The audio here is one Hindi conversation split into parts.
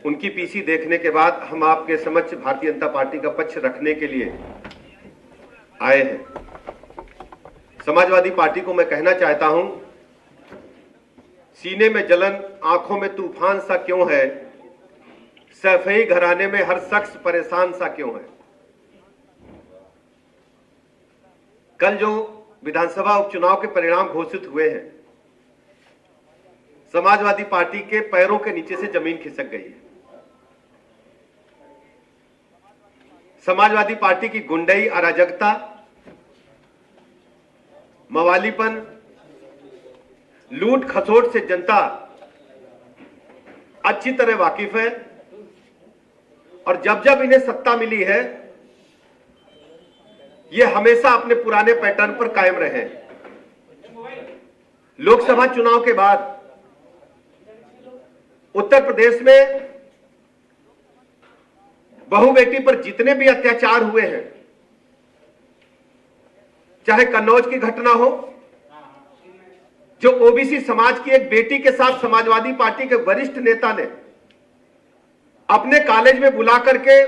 उनकी पीसी देखने के बाद हम आपके समक्ष भारतीय जनता पार्टी का पक्ष रखने के लिए आए हैं। समाजवादी पार्टी को मैं कहना चाहता हूं, सीने में जलन, आंखों में तूफान सा क्यों है, सैफई घराने में हर शख्स परेशान सा क्यों है। कल जो विधानसभा उपचुनाव के परिणाम घोषित हुए हैं, समाजवादी पार्टी के पैरों के नीचे से जमीन खिसक गई है। समाजवादी पार्टी की गुंडई, अराजकता, मवालीपन, लूट खसोट से जनता अच्छी तरह वाकिफ है और जब जब इन्हें सत्ता मिली है, ये हमेशा अपने पुराने पैटर्न पर कायम रहे। लोकसभा चुनाव के बाद उत्तर प्रदेश में बहू बेटी पर जितने भी अत्याचार हुए हैं, चाहे कन्नौज की घटना हो, जो ओबीसी समाज की एक बेटी के साथ समाजवादी पार्टी के वरिष्ठ नेता ने अपने कॉलेज में बुला करके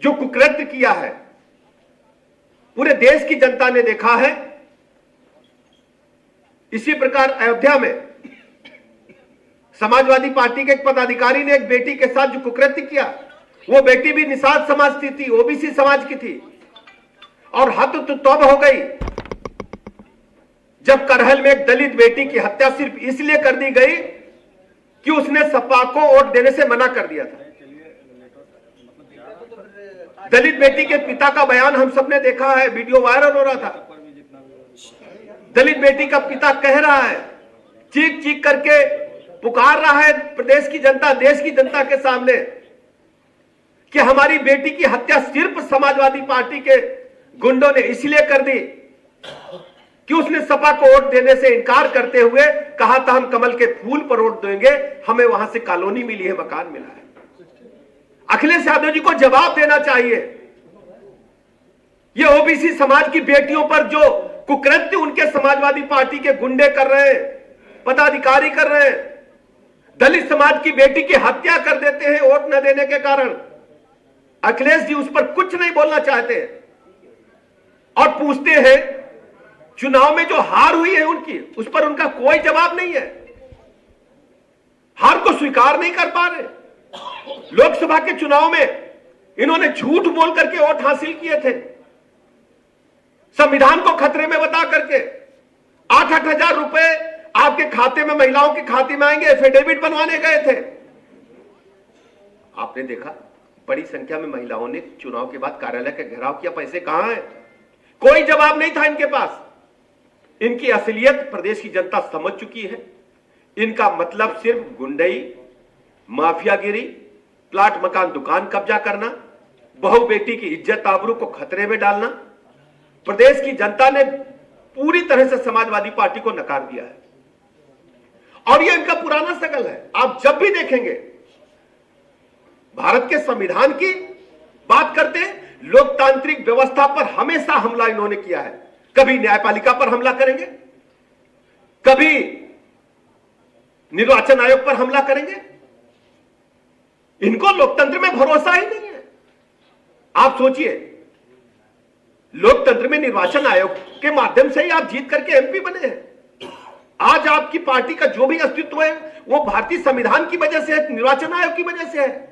जो कुकृत्य किया है, पूरे देश की जनता ने देखा है। इसी प्रकार अयोध्या में समाजवादी पार्टी के एक पदाधिकारी ने एक बेटी के साथ जो कुकृत्य किया, वो बेटी भी निषाद समाज की थी, ओबीसी समाज की थी। और हद तो तब हो गई जब करहल में एक दलित बेटी की हत्या सिर्फ इसलिए कर दी गई कि उसने सपा को वोट देने से मना कर दिया था। दलित बेटी के पिता का बयान हम सबने देखा है, वीडियो वायरल हो रहा था। दलित बेटी का पिता कह रहा है, चीख चीख करके पुकार रहा है प्रदेश की जनता, देश की जनता के सामने, कि हमारी बेटी की हत्या सिर्फ समाजवादी पार्टी के गुंडों ने इसलिए कर दी कि उसने सपा को वोट देने से इनकार करते हुए कहा था हम कमल के फूल पर वोट देंगे, हमें वहां से कॉलोनी मिली है, मकान मिला है। अखिलेश यादव जी को जवाब देना चाहिए। ये ओबीसी समाज की बेटियों पर जो कुकृत्य उनके समाजवादी पार्टी के गुंडे कर रहे हैं, पदाधिकारी कर रहे हैं, दलित समाज की बेटी की हत्या कर देते हैं वोट न देने के कारण, अखिलेश जी उस पर कुछ नहीं बोलना चाहते और पूछते हैं चुनाव में जो हार हुई है उनकी, उस पर उनका कोई जवाब नहीं है। हार को स्वीकार नहीं कर पा रहे। लोकसभा के चुनाव में इन्होंने झूठ बोल करके वोट हासिल किए थे, संविधान को खतरे में बता करके 8-8 हजार रुपए आपके खाते में, महिलाओं के खाते में आएंगे, एफिडेविट बनवाने गए थे। आपने देखा बड़ी संख्या में महिलाओं ने चुनाव के बाद कार्यालय का घेराव किया, पैसे कहां हैं? कोई जवाब नहीं था इनके पास। इनकी असलियत प्रदेश की जनता समझ चुकी है। इनका मतलब सिर्फ गुंडई, माफियागिरी, प्लाट मकान दुकान कब्जा करना, बहू बेटी की इज्जत आबरू को खतरे में डालना। प्रदेश की जनता ने पूरी तरह से समाजवादी पार्टी को नकार दिया है और यह इनका पुराना सगल है। आप जब भी देखेंगे भारत के संविधान की बात करते हैं, लोकतांत्रिक व्यवस्था पर हमेशा हमला इन्होंने किया है। कभी न्यायपालिका पर हमला करेंगे, कभी निर्वाचन आयोग पर हमला करेंगे। इनको लोकतंत्र में भरोसा ही नहीं है। आप सोचिए, लोकतंत्र में निर्वाचन आयोग के माध्यम से ही आप जीत करके एमपी बने हैं। आज आपकी पार्टी का जो भी अस्तित्व है वो भारतीय संविधान की वजह से है, निर्वाचन आयोग की वजह से है।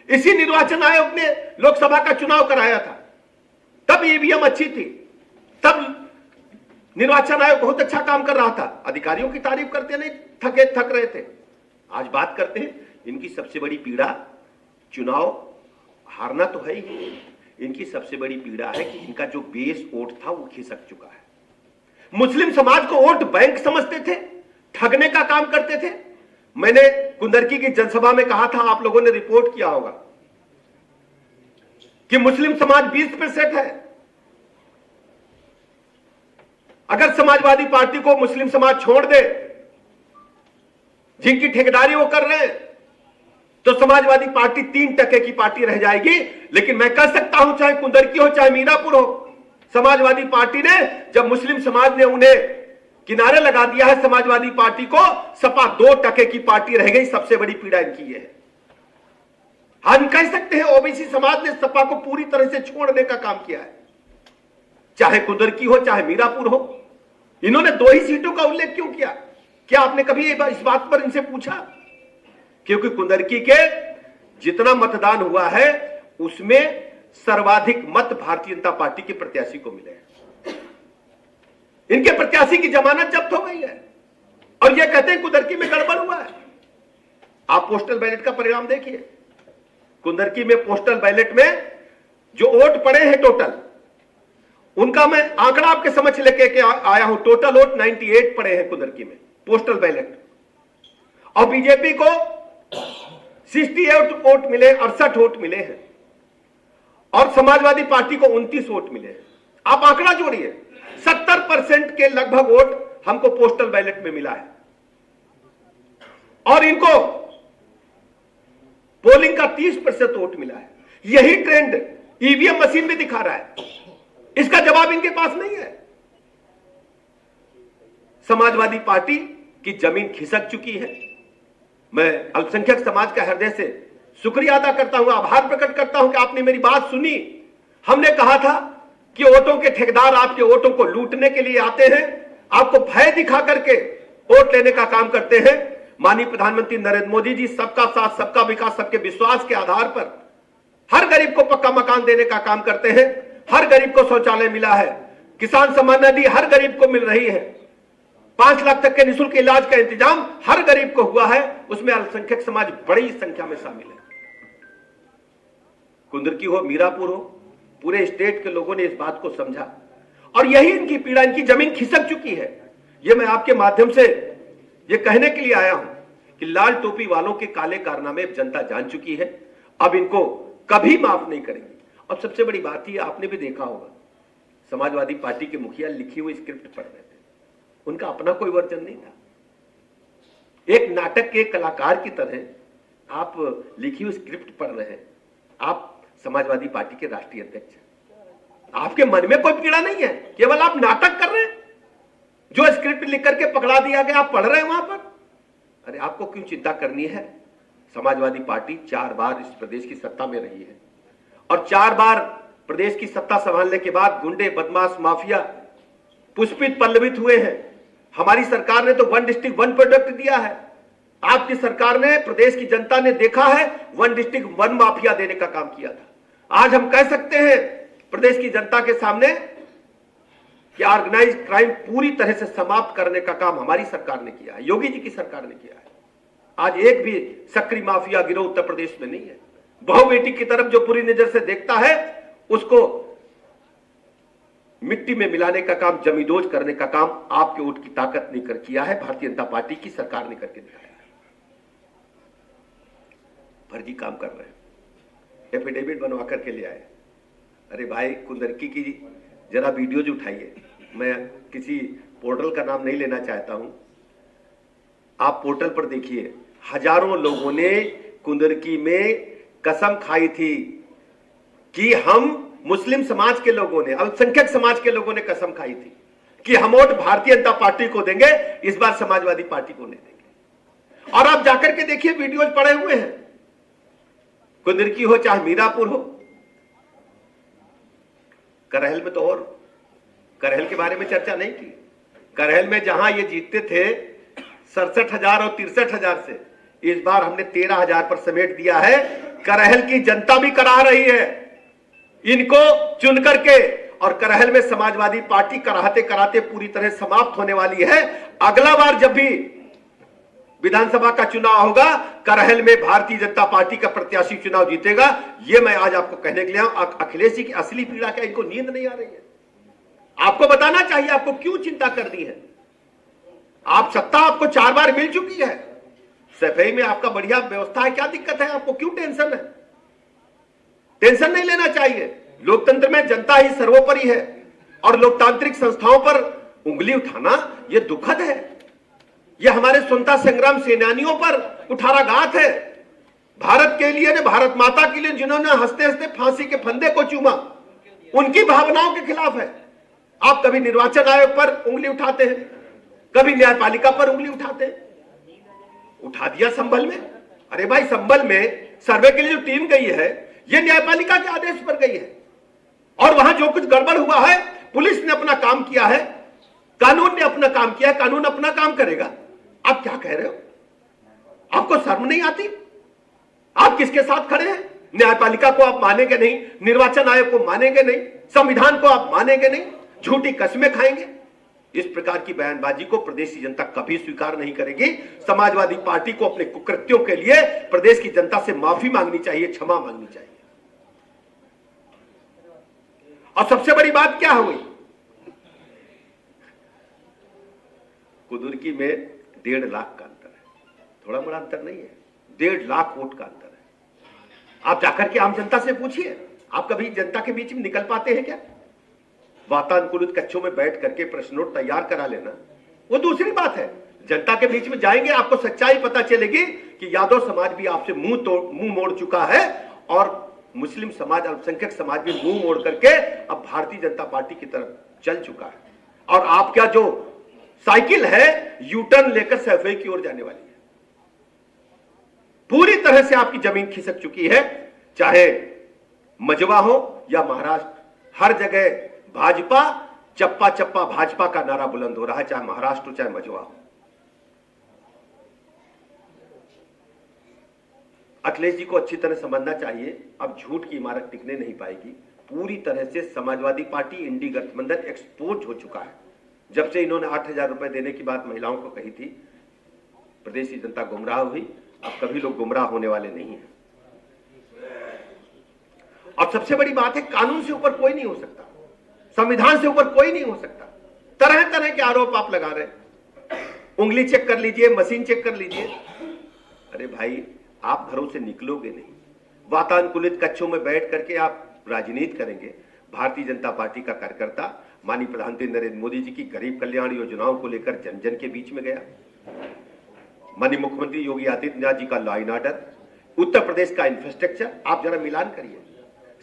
इसी निर्वाचन आयोग ने लोकसभा का चुनाव कराया था, तब ईवीएम अच्छी थी, तब निर्वाचन आयोग बहुत अच्छा काम कर रहा था। अधिकारियों की तारीफ करते नहीं थक रहे थे। आज बात करते हैं, इनकी सबसे बड़ी पीड़ा चुनाव हारना तो है ही, इनकी सबसे बड़ी पीड़ा है कि इनका जो बेस वोट था वो खिसक चुका है। मुस्लिम समाज को वोट बैंक समझते थे, ठगने का काम करते थे। मैंने कुंदरकी की जनसभा में कहा था, आप लोगों ने रिपोर्ट किया होगा कि मुस्लिम समाज 20% है। अगर समाजवादी पार्टी को मुस्लिम समाज छोड़ दे, जिनकी ठेकेदारी वो कर रहे हैं, तो समाजवादी पार्टी 3% की पार्टी रह जाएगी। लेकिन मैं कह सकता हूं, चाहे कुंदरकी हो चाहे मीरापुर हो, समाजवादी पार्टी ने जब मुस्लिम समाज ने उन्हें किनारे लगा दिया है समाजवादी पार्टी को। सपा 2% की पार्टी रह गई, सबसे बड़ी पीड़ा इनकी है। हम कह सकते हैं ओबीसी समाज ने सपा को पूरी तरह से छोड़ने का काम किया है, चाहे कुदरकी हो चाहे मीरापुर हो। इन्होंने 2 ही सीटों का उल्लेख क्यों किया? क्या आपने कभी इस बात पर इनसे पूछा? क्योंकि कुंदरकी के जितना मतदान हुआ है उसमें सर्वाधिक मत भारतीय जनता पार्टी के प्रत्याशी को मिले हैं। इनके प्रत्याशी की जमानत जब्त हो गई है और यह कहते हैं कुंदरकी में गड़बड़ हुआ है। आप पोस्टल बैलेट का परिणाम देखिए। कुंदरकी में पोस्टल बैलेट में जो वोट पड़े हैं टोटल, उनका मैं आंकड़ा आपके समझ लेके आया हूं। टोटल वोट 98 पड़े हैं कुंदरकी में पोस्टल बैलेट, और बीजेपी को 68 वोट मिले, 68 वोट मिले हैं, और समाजवादी पार्टी को 29 वोट मिले हैं। आप आंकड़ा जोड़िए, 70% के लगभग वोट हमको पोस्टल बैलेट में मिला है, और इनको पोलिंग का 30% वोट मिला है। यही ट्रेंड ईवीएम मशीन में दिखा रहा है। इसका जवाब इनके पास नहीं है। समाजवादी पार्टी की जमीन खिसक चुकी है। मैं अल्पसंख्यक समाज का हृदय से शुक्रिया अदा करता हूं, आभार प्रकट करता हूं कि आपने मेरी बात सुनी। हमने कहा था कि वोटों के ठेकेदार आपके वोटों को लूटने के लिए आते हैं, आपको भय दिखा करके वोट लेने का काम करते हैं। माननीय प्रधानमंत्री नरेंद्र मोदी जी सबका साथ सबका विकास सबके विश्वास के आधार पर हर गरीब को पक्का मकान देने का काम करते हैं। हर गरीब को शौचालय मिला है, किसान सम्मान निधि हर गरीब को मिल रही है, 5 लाख तक के निःशुल्क इलाज का इंतजाम हर गरीब को हुआ है। उसमें अल्पसंख्यक समाज बड़ी संख्या में शामिल है। कुंदरकी हो, मीरापुर हो, पूरे स्टेट के लोगों ने इस बात को समझा, और यही इनकी पीड़ा, इनकी जमीन खिसक चुकी है। यह मैं आपके माध्यम से यह कहने के लिए आया हूं कि लाल टोपी वालों के काले कारनामे जनता जान चुकी है, अब इनको कभी माफ नहीं करेंगे। और सबसे बड़ी बात यह, आपने भी देखा होगा, समाजवादी पार्टी के मुखिया लिखी हुई स्क्रिप्ट पढ़ रहे थे, उनका अपना कोई वर्जन नहीं था। एक नाटक के कलाकार की तरह आप लिखी हुई स्क्रिप्ट पढ़ रहे हैं। आप समाजवादी पार्टी के राष्ट्रीय अध्यक्ष हैं, आपके मन में कोई पीड़ा नहीं है, केवल आप नाटक कर रहे हैं। जो स्क्रिप्ट लिख करके पकड़ा दिया गया आप पढ़ रहे हैं वहां पर। अरे आपको क्यों चिंता करनी है? समाजवादी पार्टी 4 बार इस प्रदेश की सत्ता में रही है, और 4 बार प्रदेश की सत्ता संभालने के बाद गुंडे बदमाश माफिया पुष्पित पल्लवित हुए हैं। हमारी सरकार ने तो 1 डिस्ट्रिक्ट 1 प्रोडक्ट दिया है। आपकी सरकार ने, प्रदेश की जनता ने देखा है 1 डिस्ट्रिक्ट 1 माफिया देने का काम किया था। आज हम कह सकते हैं प्रदेश की जनता के सामने कि ऑर्गेनाइज्ड क्राइम पूरी तरह से समाप्त करने का काम हमारी सरकार ने किया है, योगी जी की सरकार ने किया है। आज एक भी सक्रिय माफिया गिरोह उत्तर प्रदेश में नहीं है। बहु बेटी की तरफ जो पूरी नजर से देखता है, उसको मिट्टी में मिलाने का काम, जमींदोज करने का काम आपके वोट की ताकत ने कर किया है, भारतीय जनता पार्टी की सरकार ने करके दिखाया है। फर्जी काम कर रहे हैं, एफिडेविट बनवा करके ले आए। अरे भाई, कुंदरकी की जरा वीडियोज उठाइए। मैं किसी पोर्टल का नाम नहीं लेना चाहता हूं, आप पोर्टल पर देखिए, हजारों लोगों ने कुंदरकी में कसम खाई थी कि हम, मुस्लिम समाज के लोगों ने, अल्पसंख्यक समाज के लोगों ने कसम खाई थी कि हम वोट भारतीय जनता पार्टी को देंगे, इस बार समाजवादी पार्टी को नहीं देंगे। और आप जाकर के देखिए, वीडियोज पड़े हुए हैं। कुंदरकी हो चाहे मीरापुर हो, करहल में तो, और करहल के बारे में चर्चा नहीं की। करहल में जहां ये जीतते थे 67,000 और 63,000 से, इस बार हमने 13,000 पर समेट दिया है। करहल की जनता भी करा रही है इनको चुन करके, और करहल में समाजवादी पार्टी कराते कराते पूरी तरह समाप्त होने वाली है। अगला बार जब भी विधानसभा का चुनाव होगा, करहल में भारतीय जनता पार्टी का प्रत्याशी चुनाव जीतेगा। यह मैं आज आपको कहने के लिए आया। अखिलेश जी की असली पीड़ा क्या, इनको नींद नहीं आ रही है? आपको बताना चाहिए, आपको क्यों चिंता करनी है? आप सत्ता आपको 4 बार मिल चुकी है, सफाई में आपका बढ़िया व्यवस्था है, क्या दिक्कत है? आपको क्यों टेंशन है? टेंशन नहीं लेना चाहिए। लोकतंत्र में जनता ही सर्वोपरि है, और लोकतांत्रिक संस्थाओं पर उंगली उठाना यह दुखद है। यह हमारे स्वतंत्रता संग्राम सेनानियों पर कुठाराघात है। भारत के लिए, भारत माता के लिए जिन्होंने हंसते हंसते फांसी के फंदे को चूमा, उनकी भावनाओं के खिलाफ है। आप कभी निर्वाचन आयोग पर उंगली उठाते हैं, कभी न्यायपालिका पर उंगली उठाते हैं। उठा दिया संभल में। अरे भाई, संभल में सर्वे के लिए जो टीम गई है, यह न्यायपालिका के आदेश पर गई है, और वहां जो कुछ गड़बड़ हुआ है, पुलिस ने अपना काम किया है, कानून ने अपना काम किया है, कानून अपना काम करेगा। आप क्या कह रहे हो? आपको शर्म नहीं आती? आप किसके साथ खड़े हैं? न्यायपालिका को आप मानेंगे नहीं, निर्वाचन आयोग को मानेंगे नहीं, संविधान को आप मानेंगे नहीं, झूठी कस्में खाएंगे। इस प्रकार की बयानबाजी को प्रदेश की जनता कभी स्वीकार नहीं करेगी। समाजवादी पार्टी को अपने कुकृत्यों के लिए प्रदेश की जनता से माफी मांगनी चाहिए, क्षमा मांगनी चाहिए। और सबसे बड़ी बात क्या हुई? कुदुर्की में 1.5 लाख का अंतर है, थोड़ा बड़ा अंतर नहीं है, 1.5 लाख वोट का अंतर है। आप जाकर के आम जनता से पूछिए, आप कभी जनता के बीच में निकल पाते हैं क्या? वातानुकूलित कक्षों में बैठ करके प्रश्न नोट तैयार करा लेना वो दूसरी बात है। जनता के बीच में जाएंगे, आपको सच्चाई पता चलेगी कि यादव समाज भी आपसे मुंह मोड़ चुका है, और मुस्लिम समाज, अल्पसंख्यक समाज भी मुंह मोड़ करके अब भारतीय जनता पार्टी की तरफ चल चुका है। और आपका जो साइकिल है, यूटर्न लेकर सैफई की ओर जाने वाली है। पूरी तरह से आपकी जमीन खिसक चुकी है। चाहे मजवा हो या महाराष्ट्र, हर जगह भाजपा, चप्पा चप्पा भाजपा का नारा बुलंद हो रहा है, चाहे महाराष्ट्र चाहे मजवा हो। अखिलेश जी को अच्छी तरह समझना चाहिए, अब झूठ की इमारत टिकने नहीं पाएगी। पूरी तरह से समाजवादी पार्टी, इंडी गठबंधन एक्सपोज हो चुका है। जब से इन्होंने 8,000 रुपए देने की बात महिलाओं को कही थी, प्रदेश की जनता गुमराह हुई। अब कभी लोग गुमराह होने वाले नहीं हैं। और सबसे बड़ी बात है, कानून से ऊपर कोई नहीं हो सकता, संविधान से ऊपर कोई नहीं हो सकता। तरह तरह के आरोप आप लगा रहे हैं। उंगली चेक कर लीजिए, मशीन चेक कर लीजिए। अरे भाई, आप घरों से निकलोगे नहीं, वातानुकूलित कक्षों में बैठ करके आप राजनीति करेंगे। भारतीय जनता पार्टी का कार्यकर्ता माननीय प्रधानमंत्री नरेंद्र मोदी जी की गरीब कल्याण योजनाओं को लेकर जन जन के बीच में गया। माननीय मुख्यमंत्री योगी आदित्यनाथ जी का law and order, Uttar Pradesh का इंफ्रास्ट्रक्चर, आप जरा मिलान करिए।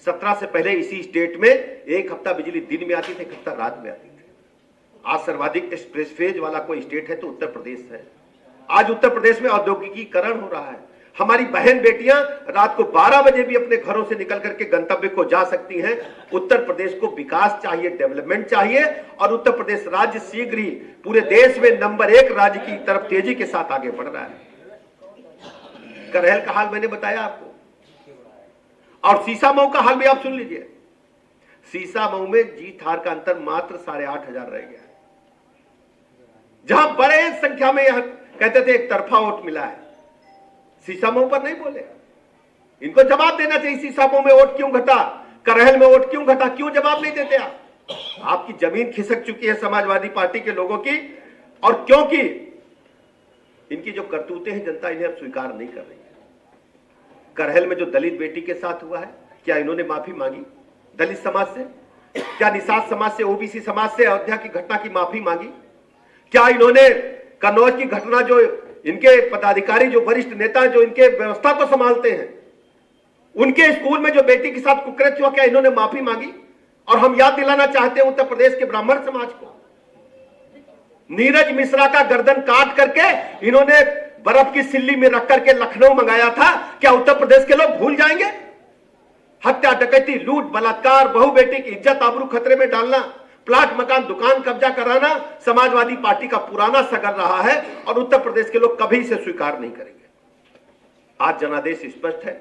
17 से पहले इसी स्टेट में 1 हफ्ता बिजली दिन में आती थी, 1 हफ्ता रात में आती थी। आज सर्वाधिक एक्सप्रेस फेज वाला कोई स्टेट है तो उत्तर प्रदेश है। आज उत्तर प्रदेश में औद्योगिकीकरण हो रहा है। हमारी बहन बेटियां रात को 12 बजे भी अपने घरों से निकल करके गंतव्य को जा सकती हैं। उत्तर प्रदेश को विकास चाहिए, डेवलपमेंट चाहिए, और उत्तर प्रदेश राज्य शीघ्र ही पूरे देश में नंबर 1 राज्य की तरफ तेजी के साथ आगे बढ़ रहा है। करहल का हाल मैंने बताया आपको, और सीसामऊ का हाल भी आप सुन लीजिए। सीसामऊ में जीत हार का अंतर मात्र 8,500 रह गया है, जहां बड़े संख्या में यहां कहते थे एक तरफा वोट मिला है। सीसामऊ पर नहीं बोले। इनको जवाब देना चाहिए, सीसामऊ में वोट क्यों घटा, करहल में वोट क्यों घटा, क्यों जवाब नहीं देते आप? आपकी जमीन खिसक चुकी है समाजवादी पार्टी के लोगों की, और क्योंकि इनकी जो करतूतें हैं जनता इन्हें अब स्वीकार नहीं कर रही है। करहल में जो दलित बेटी के साथ हुआ है, क्या इन्होंने माफी मांगी दलित समाज से? क्या निषाद समाज से, ओबीसी समाज से अयोध्या की घटना की माफी मांगी? क्या इन्होंने कन्नौज की घटना, जो इनके पदाधिकारी, जो वरिष्ठ नेता जो इनके व्यवस्था को संभालते हैं, उनके स्कूल में जो बेटी के साथ कुकृत्य हुआ, क्या इन्होंने माफी मांगी? और हम याद दिलाना चाहते हैं उत्तर प्रदेश के ब्राह्मण समाज को, नीरज मिश्रा का गर्दन काट करके इन्होंने बर्फ की सिल्ली में रख करके लखनऊ मंगाया था। क्या उत्तर प्रदेश के लोग भूल जाएंगे? हत्या, डकैती, लूट, बलात्कार, बहू बेटी की इज्जत आबरू खतरे में डालना, प्लाट मकान दुकान कब्जा कराना समाजवादी पार्टी का पुराना सगर रहा है, और उत्तर प्रदेश के लोग कभी इसे स्वीकार नहीं करेंगे। आज जनादेश स्पष्ट है।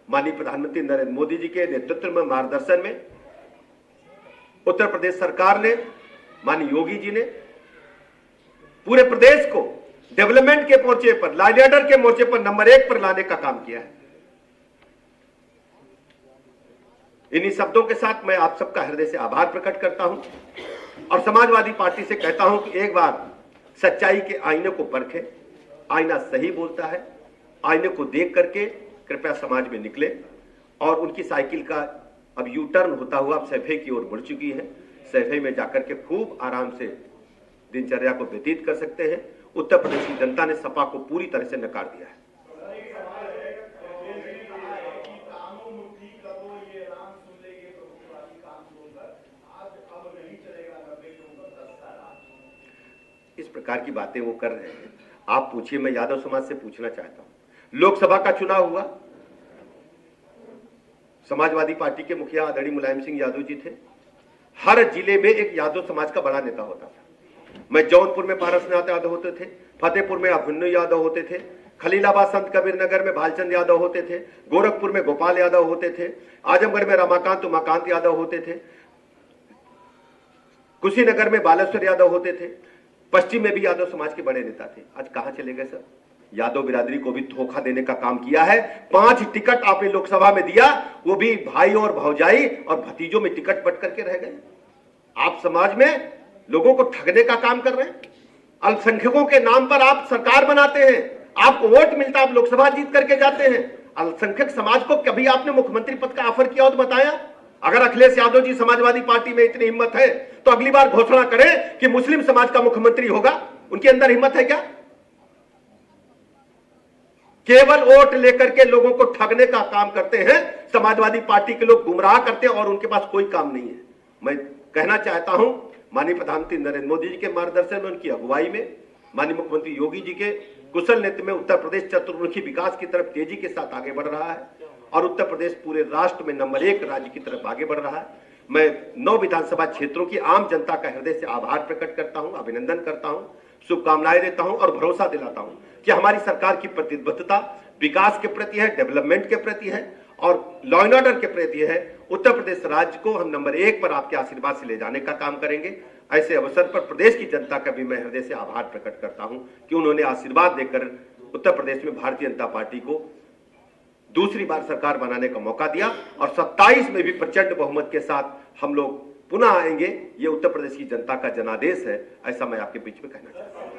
माननीय प्रधानमंत्री नरेंद्र मोदी जी के नेतृत्व में, मार्गदर्शन में उत्तर प्रदेश सरकार ने, माननीय योगी जी ने पूरे प्रदेश को डेवलपमेंट के मोर्चे पर, लॉ एंड ऑर्डर के मोर्चे पर नंबर 1 पर लाने का काम किया है। इन्हीं शब्दों के साथ मैं आप सबका हृदय से आभार प्रकट करता हूं, और समाजवादी पार्टी से कहता हूं कि एक बार सच्चाई के आईने को परखें। आईना सही बोलता है। आईने को देख करके कृपया समाज में निकले, और उनकी साइकिल का अब यू टर्न होता हुआ अब सैफई की ओर बढ़ चुकी है। सैफई में जाकर के खूब आराम से दिनचर्या को व्यतीत कर सकते हैं। उत्तर प्रदेश की जनता ने सपा को पूरी तरह से नकार दिया है। प्रकार की बातें वो कर रहे हैं, आप पूछिए। मैं यादव समाज से पूछना चाहता हूं, लोकसभा का चुनाव हुआ, समाजवादी पार्टी के मुखिया आदरणीय मुलायम सिंह यादव जी थे। हर जिले में एक यादव समाज का बड़ा नेता होता था। मैं जौनपुर में पारसनाथ यादव होते थे, फतेहपुर में अभिमन्यु यादव होते थे, खलीलाबाद संत कबीर नगर में भालचंद यादव होते थे, गोरखपुर में गोपाल यादव होते थे, आजमगढ़ में रमाकांत उमाकांत यादव होते थे, कुशीनगर में बालेश्वर यादव होते थे, पश्चिम में भी यादव समाज के बड़े नेता थे। आज कहां चले गए सर? यादव बिरादरी को भी धोखा देने का काम किया है। 5 टिकट आपने लोकसभा में दिया, वो भी भाई और भौजाई और भतीजों में टिकट बंट करके रह गए। आप समाज में लोगों को ठगने का काम कर रहे हैं। अल्पसंख्यकों के नाम पर आप सरकार बनाते हैं, आपको वोट मिलता है, आप लोकसभा जीत करके जाते हैं। अल्पसंख्यक समाज को कभी आपने मुख्यमंत्री पद का ऑफर किया हो तो बताया? अगर अखिलेश यादव जी समाजवादी पार्टी में इतनी हिम्मत है तो अगली बार घोषणा करें कि मुस्लिम समाज का मुख्यमंत्री होगा। उनके अंदर हिम्मत है क्या? केवल वोट लेकर के लोगों को ठगने का काम करते हैं। समाजवादी पार्टी के लोग गुमराह करते हैं और उनके पास कोई काम नहीं है। मैं कहना चाहता हूं, माननीय प्रधानमंत्री नरेंद्र मोदी जी के मार्गदर्शन में, उनकी अगुवाई में, माननीय मुख्यमंत्री योगी जी के कुशल नेतृत्व में उत्तर प्रदेश चतुर्मुखी विकास की तरफ तेजी के साथ आगे बढ़ रहा है और उत्तर प्रदेश पूरे राष्ट्र में नंबर 1 राज्य की तरफ आगे बढ़ रहा है। मैं 9 विधानसभा क्षेत्रों की आम जनता का हृदय से आभार प्रकट करता हूं, अभिनंदन करता हूं, शुभकामनाएं देता हूं और भरोसा दिलाता हूं कि हमारी सरकार की प्रतिबद्धता विकास के प्रति है, डेवलपमेंट के प्रति है और लॉ एंड ऑर्डर के प्रति है। उत्तर प्रदेश राज्य को हम नंबर 1 पर आपके आशीर्वाद से ले जाने का काम करेंगे। ऐसे अवसर पर प्रदेश की जनता का भी मैं हृदय से आभार प्रकट करता हूं कि उन्होंने आशीर्वाद देकर उत्तर प्रदेश में भारतीय जनता पार्टी को दूसरी बार सरकार बनाने का मौका दिया और 27 में भी प्रचंड बहुमत के साथ हम लोग पुनः आएंगे। ये उत्तर प्रदेश की जनता का जनादेश है, ऐसा मैं आपके बीच में कहना चाहता हूं।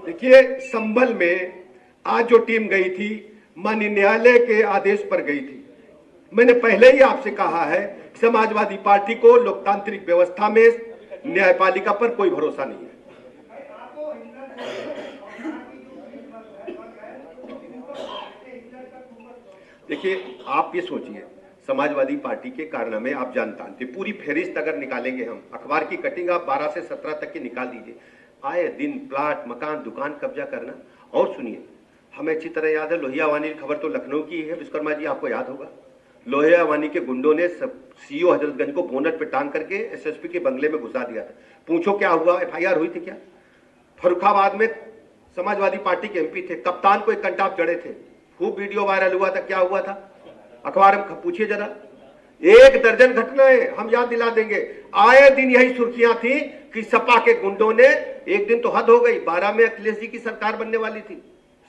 देखिए, संभल में आज जो टीम गई थी माननीय न्यायालय के आदेश पर गई थी। मैंने पहले ही आपसे कहा है, समाजवादी पार्टी को लोकतांत्रिक व्यवस्था में न्यायपालिका पर कोई भरोसा नहीं है। देखिए, आप ये सोचिए, समाजवादी पार्टी के कारनामे आप जानते हैं, पूरी फहरिस्त अगर निकालेंगे हम, अखबार की कटिंग आप 12 से 17 तक की निकाल दीजिए। आए दिन प्लाट, मकान, दुकान कब्जा करना। और सुनिए, हमें अच्छी तरह याद है, लोहिया वानी की खबर तो लखनऊ की है, विश्वकर्मा जी आपको याद होगा। लोहिया वानी के गुंडों ने सीओ हजरतगंज को बोनट पे टांग करके एसएसपी के बंगले में घुसा दिया था। पूछो क्या हुआ? एफआईआर हुई थी क्या? फर्रुखाबाद में समाजवादी पार्टी के एमपी थे, कप्तान को एक कंटाप जड़े थे, खूब वीडियो वायरल हुआ था। क्या हुआ था? अखबार में पूछिए जरा। 1 दर्जन घटनाएं हम याद दिला देंगे। आए दिन यही सुर्खियां थी कि सपा के गुंडों ने, एक दिन तो हद हो गई, 12 में अखिलेश जी की सरकार बनने वाली थी,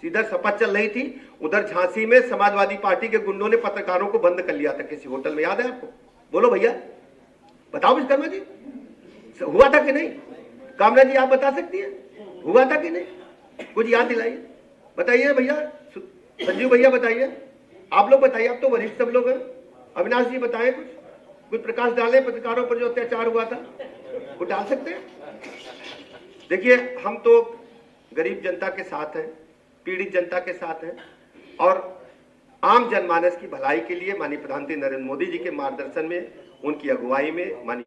सीधर शपथ चल रही थी, उधर झांसी में समाजवादी पार्टी के गुंडों ने पत्रकारों को बंद कर लिया था किसी होटल में, याद है आपको? बोलो भैया, बताओ विश्वकर्मा जी, हुआ था कि नहीं? कामना जी आप बता सकती है, हुआ था कि नहीं? कुछ याद दिलाइए, बताइए भैया, संजीव भैया बताइए, आप लोग बताइए, आप तो वरिष्ठ सब लोग हैं। अविनाश जी बताएं, कुछ प्रकाश डालें पत्रकारों पर जो अत्याचार हुआ था, वो डाल सकते हैं। देखिए, हम तो गरीब जनता के साथ हैं, पीड़ित जनता के साथ हैं और आम जनमानस की भलाई के लिए माननीय प्रधानमंत्री नरेंद्र मोदी जी के मार्गदर्शन में, उनकी अगुवाई में, माननीय